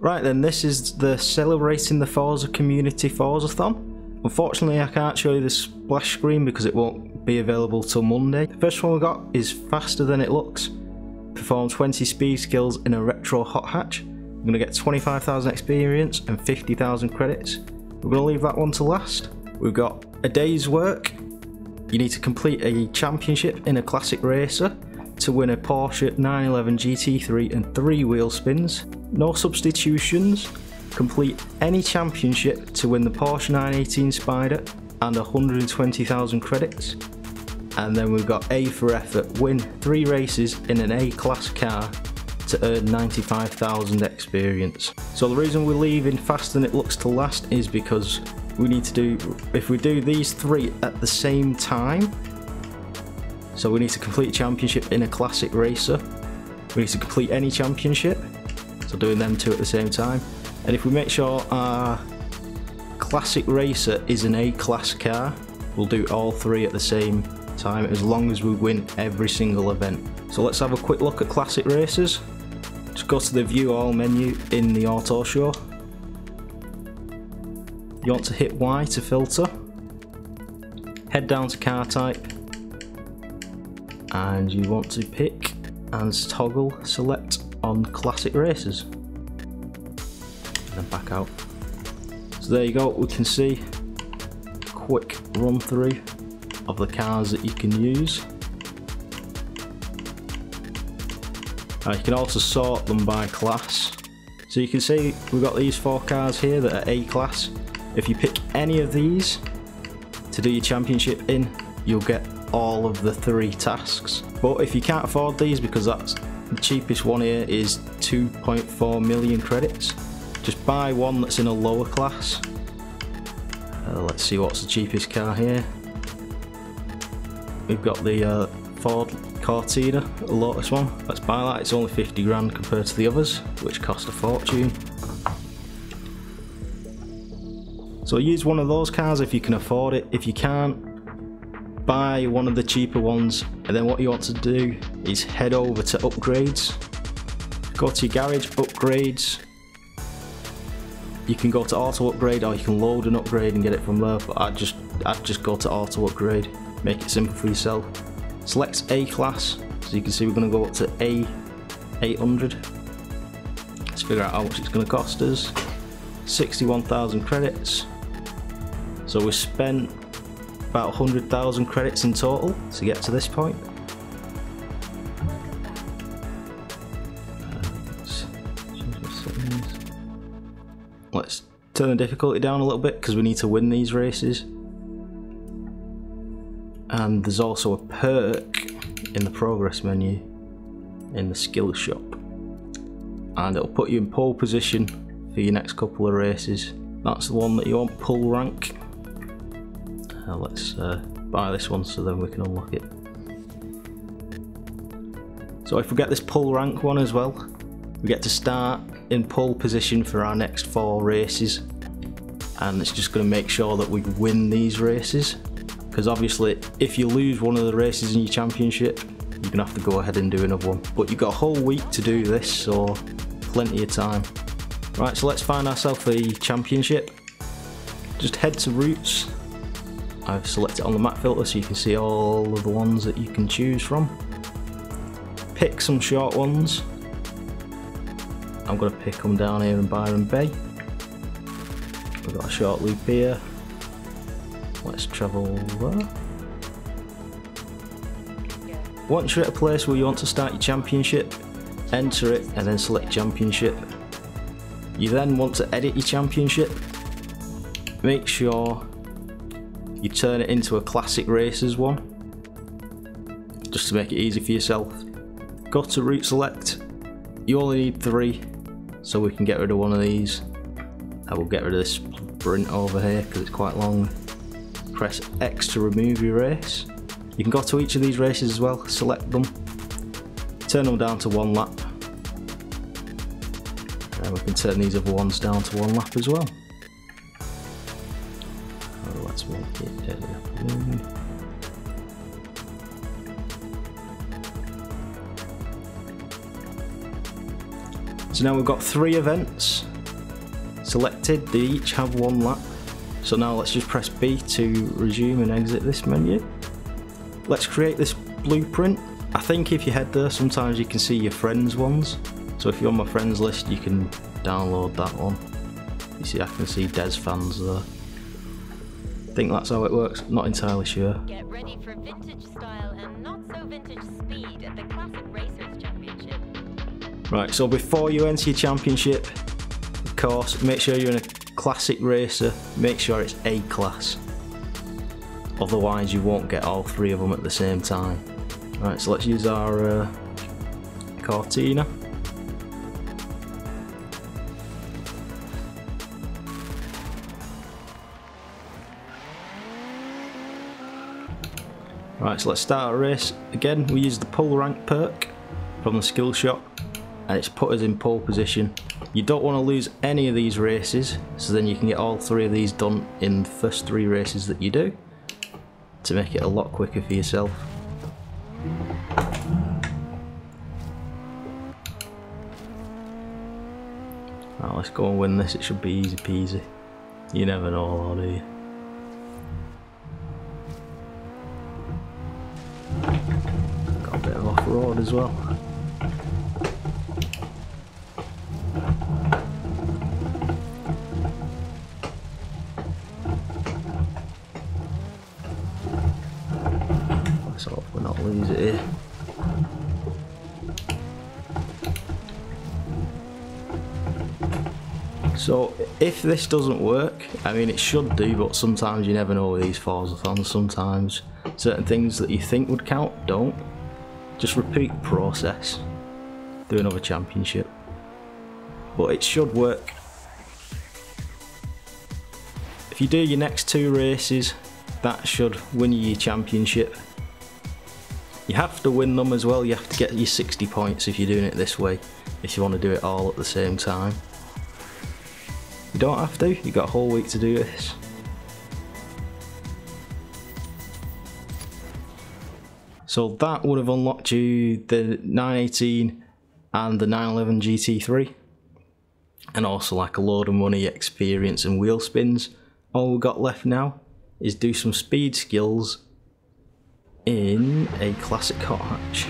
Right then, this is the Celebrating the Forza Community Forzathon. Unfortunately I can't show you the splash screen because it won't be available till Monday. The first one we got is Faster Than It Looks. Perform 20 speed skills in a retro hot hatch. You're going to get 25,000 experience and 50,000 credits. We're going to leave that one to last. We've got a day's work. You need to complete a championship in a classic racer to win a Porsche 911 GT3 and 3 Wheelspins. No substitutions. Complete any championship to win the Porsche 918 Spyder and 120,000 credits. And then we've got A for effort. Win 3 races in an A-class car to earn 95,000 experience. So the reason we're leaving Faster Than It Looks to last is because we need to do, if we do these 3 at the same time, so we need to complete a championship in a classic racer, we need to complete any championship, so doing them 2 at the same time, and if we make sure our classic racer is an A-class car, we'll do all 3 at the same time as long as we win every single event. So let's have a quick look at classic races. Just go to the view all menu in the auto show. You want to hit Y to filter, head down to car type, and you want to pick and toggle select on classic races, and then back out. So there you go, we can see a quick run through of the cars that you can use. You can also sort them by class. So you can see we've got these 4 cars here that are A class. If you pick any of these to do your championship in, you'll get all of the 3 tasks. But if you can't afford these, because that's the cheapest one here is 2.4 million credits, just buy one that's in a lower class. Let's see what's the cheapest car here. We've got the Ford Cortina, a Lotus one. Let's buy that. It's only 50 grand compared to the others, which cost a fortune. So use one of those cars if you can afford it. If you can't, buy one of the cheaper ones, and then what you want to do is head over to upgrades. Go to your garage, upgrades. You can go to auto upgrade, or you can load an upgrade and get it from there, but I'd just go to auto upgrade. Make it simple for yourself. Select A class, so you can see we're going to go up to A800. Let's figure out how much it's going to cost us. 61,000 credits. So we spent about 100,000 credits in total to get to this point. Let's turn the difficulty down a little bit because we need to win these races. And there's also a perk in the progress menu in the skill shop, and it'll put you in pole position for your next couple of races. That's the one that you want, pull rank. Let's buy this one so then we can unlock it. So if we get this pull rank one as well, we get to start in pole position for our next 4 races, and it's just going to make sure that we win these races, because obviously if you lose one of the races in your championship, you're going to have to go ahead and do another one. But you've got a whole week to do this, so plenty of time. Right, so let's find ourselves a championship. Just head to routes. I've selected on the map filter so you can see all of the ones that you can choose from. Pick some short ones. I'm going to pick them down here in Byron Bay. We've got a short loop here. Let's travel there. Once you're at a place where you want to start your championship, enter it and then select championship. You then want to edit your championship. Make sure you turn it into a classic races one, just to make it easy for yourself. Go to route select. You only need 3, so we can get rid of one of these. I will get rid of this sprint over here because it's quite long. Press X to remove your race. You can go to each of these races as well, select them, turn them down to 1 lap, and we can turn these other ones down to 1 lap as well. Let's make it early afternoon. So now we've got 3 events selected, they each have 1 lap. So now let's just press B to resume and exit this menu. Let's create this blueprint. I think if you head there, sometimes you can see your friends ones. So if you're on my friends list, you can download that one. You see, I can see Des fans there. I think that's how it works, not entirely sure. Get ready for vintage style and not so vintage speed at the Classic Racers Championship. Right, so before you enter your championship, of course, make sure you're in a classic racer, make sure it's A class. Otherwise you won't get all 3 of them at the same time. Right, so let's use our Cortina. Right, so let's start a race. Again, we use the pull rank perk from the skill shop, and it's put us in pole position. You don't want to lose any of these races, so then you can get all 3 of these done in the first 3 races that you do, to make it a lot quicker for yourself. Right, let's go and win this, it should be easy peasy. You never know, do you? Got a bit of off-road as well. Let's hope we're not lose it here. So if this doesn't work, I mean it should do, but sometimes you never know with these Forzathons. Sometimes certain things that you think would count don't. Just repeat the process, do another championship, but it should work. If you do your next 2 races, that should win you your championship. You have to win them as well, you have to get your 60 points if you're doing it this way, if you want to do it all at the same time. You don't have to, you've got a whole week to do this. So that would have unlocked you the 918 and the 911 GT3, and also like a load of money, experience and wheel spins. All we've got left now is do some speed skills in a classic hot hatch.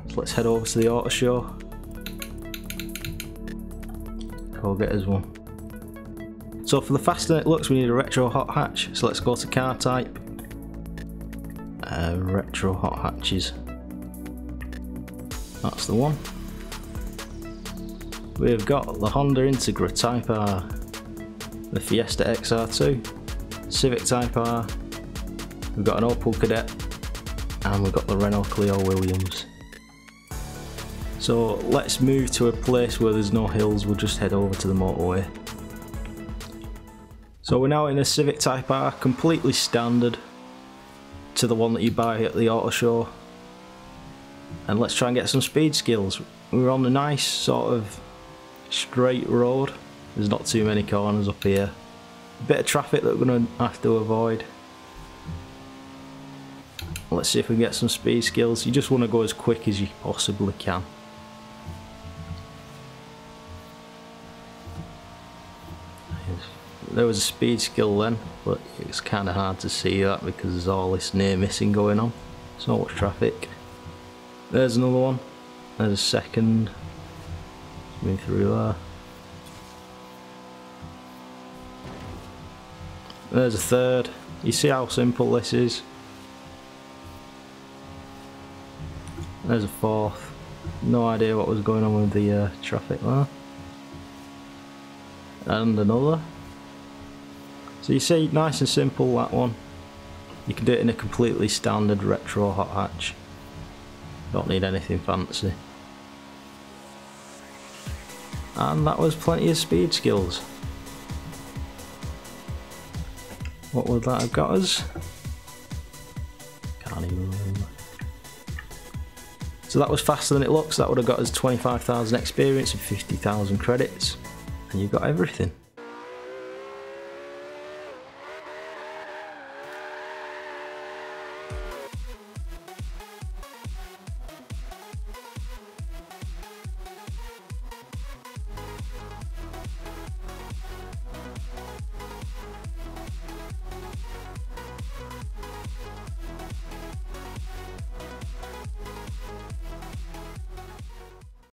So let's head over to the auto show. Go get us one. So for the faster it looks, we need a retro hot hatch. So let's go to car type. Retro hot hatches. That's the one. We've got the Honda Integra Type R, the Fiesta XR2, Civic Type R, we've got an Opel Kadett, and we've got the Renault Clio Williams. So let's move to a place where there's no hills, we'll just head over to the motorway. So we're now in a Civic Type R, completely standard to the one that you buy at the auto show. And let's try and get some speed skills. We're on a nice sort of straight road, there's not too many corners up here. A bit of traffic that we're going to have to avoid. Let's see if we can get some speed skills. You just want to go as quick as you possibly can. There was a speed skill then, but it's kind of hard to see that because there's all this near missing going on. So much traffic. There's another one. There's a second. Move through there. There's a third. You see how simple this is? There's a fourth. No idea what was going on with the traffic there. And another. So you see, nice and simple that one. You can do it in a completely standard retro hot hatch. Don't need anything fancy. And that was plenty of speed skills. What would that have got us? Can't even remember. So that was faster than it looks. That would have got us 25,000 experience and 50,000 credits. And you've got everything.